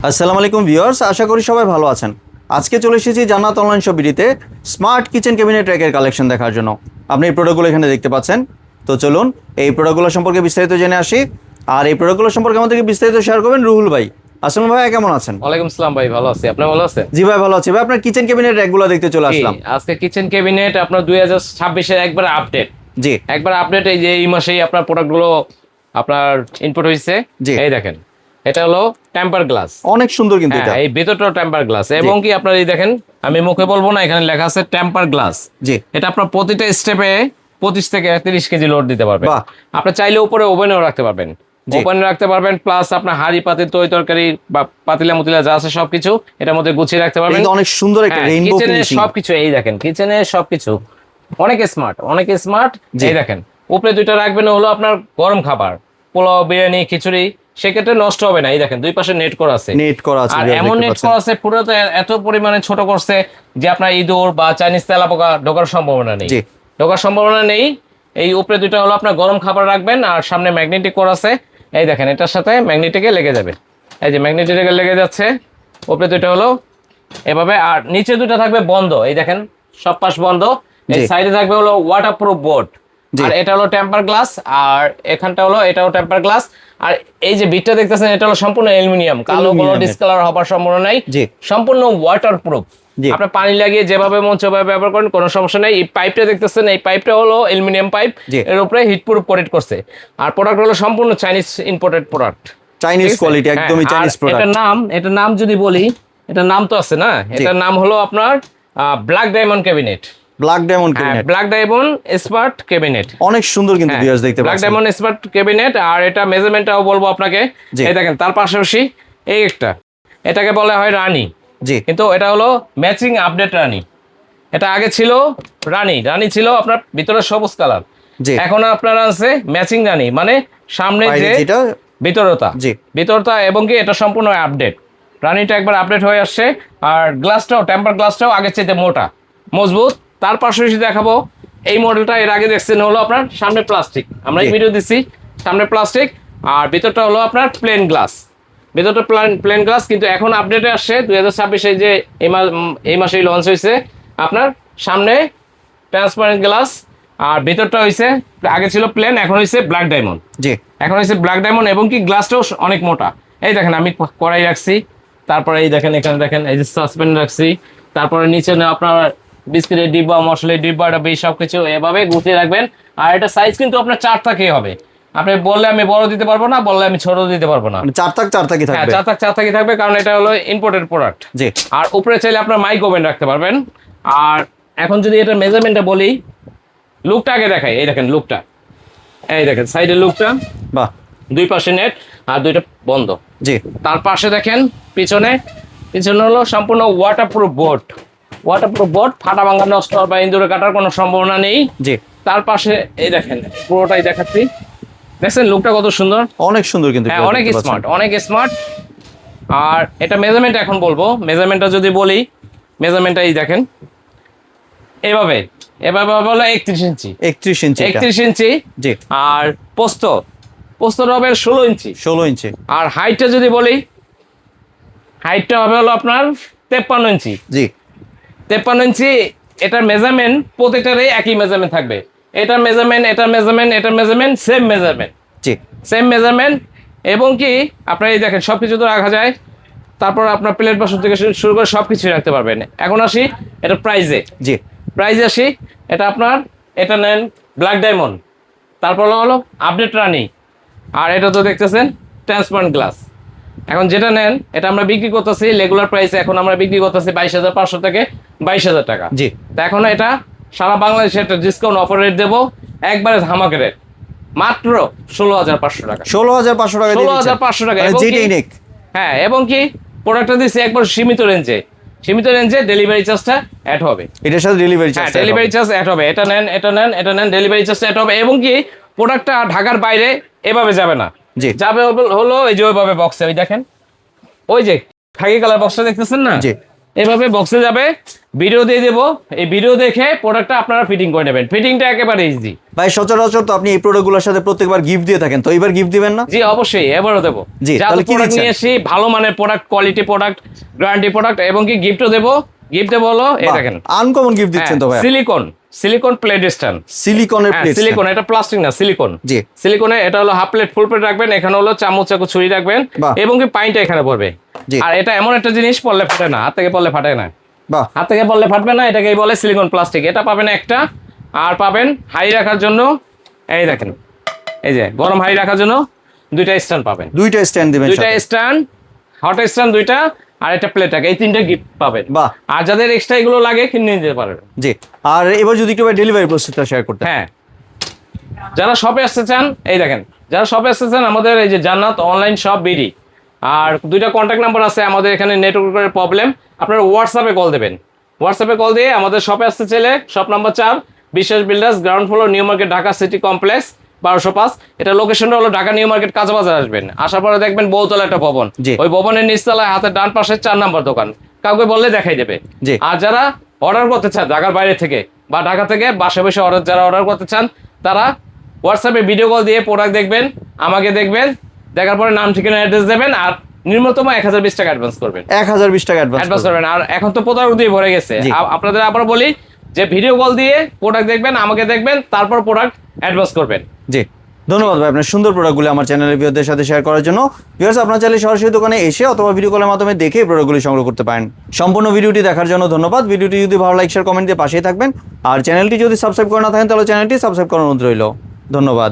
আসসালামু আলাইকুম ভিউয়ার্স, আশা করি সবাই ভালো আছেন। আজকে চলে এসেছি জান্নাত অনলাইন শপিতে স্মার্ট কিচেন ক্যাবিনেট র্যাকের কালেকশন দেখার জন্য। আপনি এই প্রোডাক্টগুলো এখানে দেখতে পাচ্ছেন। তো চলুন এই প্রোডাক্টগুলো সম্পর্কে বিস্তারিত জেনে আসি। আর এই প্রোডাক্টগুলো সম্পর্কে আমাদেরকে বিস্তারিত শেয়ার করবেন রুহুল ভাই। আসসালামু ভাই, কেমন আছেন? ওয়ালাইকুম আসসালাম ভাই, ভালো আছি। আপনি ভালো আছেন? জি ভাই, ভালো আছি ভাই। আপনার কিচেন ক্যাবিনেট র্যাকগুলো দেখতে চলে আসলাম। আজকে কিচেন ক্যাবিনেট আপনার 2026 এর একবার আপডেট। জি, একবার আপডেট। এই যে এই মাসেই আপনার প্রোডাক্টগুলো আপনার ইনপুট হয়েছে। জি। এই দেখেন, এটা হলো টেম্পার গ্লাস। অনেক সুন্দর কিন্তু এটা। এই ভেতরটাও টেম্পার গ্লাস এবং কি আপনার এই দেখেন, আমি মুখে বলবো না, এখানে লেখা আছে টেম্পার গ্লাস। জি, এটা আপনার প্রতিটা স্টেপে 25 থেকে 30 কেজি লোড দিতে পারবেন। বাহ। আপনি চাইলে উপরে ওভেনও রাখতে পারবেন, জি। ওভেনে রাখতে পারবেন, প্লাস আপনার হাঁড়ি পাতিল তরকারি বা পাতিলা মুতিলা যা আছে সবকিছু এটার মধ্যে গুছিয়ে রাখতে পারবেন। এটা অনেক সুন্দর একটা রেইনবো কিচেনের ফিনিশিং। সবকিছু এই দেখেন, কিচেনের সবকিছু অনেক স্মার্ট, অনেক স্মার্ট। জি। এই দেখেন, উপরে দুইটা রাখবেন হলো আপনার গরম খাবার, পোলাও, বিরিয়ানি, খিচুড়ি, সেক্ষেত্রে নষ্ট হবে না। এই দেখেন, দুই পাশে নেট করা আছে, নেট করা আছে, আর ভিউয়ার এমন দেখতে নেট পাচ্ছেন। করা আছে পুরো এত পরিমাণে ছোট করছে যে আপনার ইঁদুর বা চাইনিজ তেলাপোকা ঢোকার সম্ভাবনা নেই। জি। ঢোকার সম্ভাবনা নেই। এই উপরে দুইটা হলো আপনার গরম খাবার রাখবেন, আর সামনে ম্যাগনেটিক করা আছে। এই দেখেন, এটার সাথে ম্যাগনেটিকে লেগে যাবে। এই যে ম্যাগনেটিকে লেগে যাচ্ছে। উপরে দুইটা হলো এভাবে, আর নিচে দুটো থাকবে বন্ধ। এই দেখেন, সব পাশ বন্ধ। এই জি। সাইডে থাকবে হলো ওয়াটারপ্রুফ বোর্ড। জি। আর এটা হলো টেম্পার গ্লাস, আর এখানটা হলো এটাও টেম্পার গ্লাস। আর এই যে বিটটা দেখতেছেন, এটা হলো সম্পূর্ণ অ্যালুমিনিয়াম, কালো কোনো অ্যালুমিনিয়ামের। ডিসকালার হবার সম্ভাবনা নাই। জি। সম্পূর্ণ ওয়াটারপ্রুফ। জি। আপনি পানি লাগিয়ে যেভাবে মন সেভাবে ব্যবহার করেন, কোনো সমস্যা নেই। এই পাইপটা দেখতেছেন, এই পাইপটা হলো অ্যালুমিনিয়াম পাইপ। জি। এর উপরে হিট প্রুফ কোটেড করছে। আর প্রোডাক্ট হলো সম্পূর্ণ Chinese imported product. Chinese quality, একদমই চাইনিজ প্রোডাক্ট। এটার নাম যদি বলি, এটার নাম তো আছে না, এটার নাম হলো আপনার black diamond cabinet. Black diamond cabinet, black diamond smart cabinet. অনেক সুন্দর কিন্তু ভিউয়ার্স দেখতে ব্ল্যাক পাচ্ছেন। Diamond smart cabinet. আর এটা মেজারমেন্টটাও বলবো আপনাকে। জি। এই দেখেন, তার পাশাপাশি এই একটা, এটাকে বলা হয় রানী, জি। কিন্তু এটা হলো ম্যাচিং আপডেট রানী। এটা আগে ছিল রানী ছিল আপনার ভিতরে সবুজ কালার। জি। এখন আপনার আছে ম্যাচিং রানী, মানে সামনে বাইরে যে যেটা, ভিতরতা, জি। ভিতরতা, এবং কি এটা সম্পূর্ণ আপডেট। রানীটা একবার আপডেট হয়ে আসছে। আর গ্লাসটাও, টেম্পার গ্লাসটাও আগের চাইতে মোটা, মজবুত। তার পাশাপাশি দেখাবো এই মডেলটা, এর আগে দেখছেন হলো আপনার সামনে প্লাস্টিক, আমরা এই জি। ভিডিও দিচ্ছি সামনে প্লাস্টিক, আর ভিতরটা হলো আপনার প্লেন গ্লাস। ভিতরটা প্লেন গ্লাস, কিন্তু এখন আপডেটে আসছে 2026 যে এই মাসেই লঞ্চ হয়েছে আপনার সামনে ট্রান্সপারেন্ট গ্লাস। আর ভিতরটা হয়েছে, আগে ছিল প্লেন, এখন হয়েছে ব্ল্যাক ডায়মন্ড। জি। এখন হয়েছে ব্ল্যাক ডায়মন্ড, এবং কি গ্লাসটাও অনেক মোটা। এই দেখেন, আমি কড়াই রাখছি, তারপরে এই দেখেন, এখানে দেখেন এই যে সাসপেন্ড রাখছি, তারপরে নিচে আপনার বিস্কিটের ডিব্বা, মশলার ডিব্বা, এটা বেশ সবকিছু এভাবে গুছিয়ে রাখবেন। আর এটা সাইজ কিন্তু আপনার 4 থাকেই হবে। আপনি বললে আমি বড় দিতে পারবো না, বললে আমি ছোট দিতে পারবো না। মানে চার থাকি হ্যাঁ, থাকবে। 4 থাকি থাকবে, কারণ এটা হলো ইম্পোর্টেড প্রোডাক্ট। জি। আর উপরে চাইলে আপনার মাইক ওভেন রাখতে পারবেন। আর এখন যদি এটা মেজারমেন্টটা বলি, লুকটা আগে দেখাই। এই দেখেন লুকটা, এই দেখেন সাইডের লুকটা, বাহ। দুই পাশে নেট আর দুইটা বন্ধ। জি। তার পাশে দেখেন পিছনে হলো সম্পূর্ণ ওয়াটারপ্রুফ বোর্ড। ওয়াটারপ্রুফ বোর্ড, ফাটা ভাঙা, নষ্ট বা ইঁদুরে কাটার কোনো সম্ভাবনা নেই। জি। তার পাশে এই দেখেন, পুরোটাই দেখাচ্ছি, দেখছেন লুকটা কত সুন্দর। অনেক সুন্দর কিন্তু হ্যাঁ, ভিউয়ার্স অনেক দেখতে পাচ্ছেন। স্মার্ট, অনেক স্মার্ট। আর এটা মেজারমেন্ট এখন বলবো। মেজারমেন্টটা যদি বলি, মেজারমেন্টটা এই দেখেন, এভাবে এভাবে হলো 31 ইঞ্চি। 31 ইঞ্চি এটা। 31 ইঞ্চি। জি। আর পোস্ত হবে 16 ইঞ্চি। 16 ইঞ্চি। আর হাইটটা যদি বলি, হাইটটা হবে হলো আপনার 53 ইঞ্চি। জি। 53 ইঞ্চি। এটার মেজারমেন্ট প্রত্যেকটারই একই মেজারমেন্ট থাকবে। এটার মেজারমেন্ট, এটার মেজারমেন্ট, এটার মেজারমেন্ট, সেম মেজারমেন্ট, জি। Same measurement. এবং কি আপনার এই দেখেন, সবকিছু তো রাখা যায়। তারপর আপনার প্লেট বাসন থেকে শুরু করে সবকিছু রাখতে পারবেন। এখন আসি এটা প্রাইজে। জি। প্রাইজে আসি, এটা আপনার, এটা নেন ব্ল্যাক ডায়মন্ড, তারপর হলো আপডেট রানী, আর এটা তো দেখতেছেন ট্রান্সপারেন্ট গ্লাস। এখন যেটা নেন, এটা আমরা বিক্রি করতেছি রেগুলার প্রাইসে, এখন আমরা বিক্রি করতেছি 22,500 থেকে 22,000 টাকা। জি। তা এখন এটা সারা বাংলাদেশে একটা ডিসকাউন্ট অফার রেট দেবো, একবারে ধামাকা রেট, মাত্র 16,500 টাকা। 16,500 টাকা দিয়ে দিচ্ছেন। 16,500 টাকা। মানে এবং যেটাই কি- নেক। হ্যাঁ, এবং কি প্রোডাক্টটা দিচ্ছি একবার সীমিত রেঞ্জে। সীমিত রেঞ্জে ডেলিভারি চার্জটা অ্যাড হবে। এটার সাথে ডেলিভারি হ্যাঁ, চার্জ। ডেলিভারি চার্জ অ্যাড হবে। এটা নেন, এটা নেন, এটা নেন, ডেলিভারি চার্জ অ্যাড হবে। এবং কি প্রোডাক্টটা ঢাকার বাইরে এভাবে যাবে না। জি। যাবে হলো এই যে ওইভাবে বক্সে, ওই দেখেন, ওই যে খাকি কালার বক্সটা দেখতেছেন না, জি। এভাবে বক্সে যাবে, ভিডিও দিয়ে দেবো, এই ভিডিও দেখে প্রোডাক্টটা আপনারা ফিটিং করে নেবেন। ফিটিংটা একেবারে ইজি। ভাই সচরাচর তো আপনি এই প্রোডাক্টগুলোর সাথে প্রত্যেকবার গিফট দিয়ে থাকেন, তো এবার গিফট দিবেন না? জি অবশ্যই, এবারও দেবো। জি, যাতে তাহলে কি প্রোডাক্ট দিচ্ছেন? নিয়ে এসি ভালো মানের product, quality product, guarantee product, এবং কি গিফটও দেবো। গিফট দেবো হলো এই দেখেন, আনকমন গিফট দিচ্ছেন তো ভাই। Silicon plate stand. সিলিকনের প্লেট, সিলিকন, এটা প্লাস্টিক না, সিলিকন। জি। সিলিকনে এটা হলো হাফ প্লেট, ফুল প্লেট রাখবেন, এখানে হলো চামচ চাকু ছুরি রাখবেন, বাহ। এবং কি পাইনটা এখানে পড়বে। জি। আর এটা এমন একটা জিনিস, পড়লে ফাটে না, হাত থেকে পড়লে ফাটে না, বাহ, হাত থেকে পড়লে ফাটবে না, এটাকেই বলে সিলিকন প্লাস্টিক। এটা পাবেন একটা, আর পাবেন হাই রাখার জন্য এই দেখেন, এই যে গরম হাই রাখার জন্য দুইটা স্ট্যান্ড পাবেন। দুইটা স্ট্যান্ড দিবেন দুইটা সাথে। স্ট্যান্ড, হট স্ট্যান্ড দুইটা, আর একটা প্লেট থাকে, এই তিনটা গিফট পাবেন। বাহ। আর যাদের এক্সট্রা এগুলো লাগে কিনে নিতে পারবেন। জি। আর এবার যদি একটু ভাই ডেলিভারি প্রসেসটা শেয়ার করতে। হ্যাঁ, যারা শপে আসতে চান, এই দেখেন, যারা শপে আসতে চান, আমাদের এই যে জান্নাত অনলাইন শপ বিডি, আর দুইটা কন্ট্যাক্ট নাম্বার আছে। আমাদের এখানে নেটওয়ার্কের প্রবলেম, আপনারা হোয়াটসঅ্যাপে কল দেবেন। হোয়াটসঅ্যাপে কল দিয়ে আমাদের শপে আসতে চাইলে, শপ নাম্বার 4, বিশ্বাস builders, ground floor, new market, Dhaka city complex, 1205। এটা লোকেশনটা হলো ঢাকা নিউ মার্কেট, কাঁচাবাজার আসবেন। আসার পরে দেখবেন বহুতলা একটা ভবন, জি। ওই ভবনের নিচতলায় হাতের ডান পাশে 4 নাম্বার দোকান, কাউকে বললে দেখাই দেবে। জি। আর যারা অর্ডার করতে চান ঢাকার বাইরে থেকে বা ঢাকা থেকে বাসে বসে যারা অর্ডার করতে চান, তারা হোয়াটসঅ্যাপে ভিডিও কল দিয়ে প্রোডাক্ট দেখবেন, আমাকে দেখবেন, দেখার পরে নাম, ঠিকানা, অ্যাড্রেস দেবেন, আর নিম্নতম 1020 টাকা অ্যাডভান্স করবেন। 1020 টাকা অ্যাডভান্স অ্যাডভান্স করবেন। আর এখন তো প্রতারক দিয়ে ভরে গেছে। জি। আপনাদের আবার বলি যে ভিডিও কল দিয়ে প্রোডাক্ট দেখবেন, আমাকে দেখবেন, তারপর প্রোডাক্ট অ্যাডভান্স করবেন। জি। ধন্যবাদ ভাই আপনার সুন্দর প্রোডাক্টগুলো আমার চ্যানেলের ভিউয়ারদের সাথে শেয়ার করার জন্য। ভিউয়ার্স, আপনারা চাইলে সরাসরি দোকানে এসে অথবা ভিডিও কলের মাধ্যমে দেখে প্রোডাক্টগুলি সংগ্রহ করতে পারেন। সম্পূর্ণ ভিডিওটি দেখার জন্য ধন্যবাদ। ভিডিওটি যদি ভালো লাইক, শেয়ার, কমেন্ট দিয়ে পাশেই থাকবেন। আর চ্যানেলটি যদি সাবস্ক্রাইব করে না থাকেন তাহলে চ্যানেলটি সাবস্ক্রাইব করার অনুরোধ রইল। ধন্যবাদ।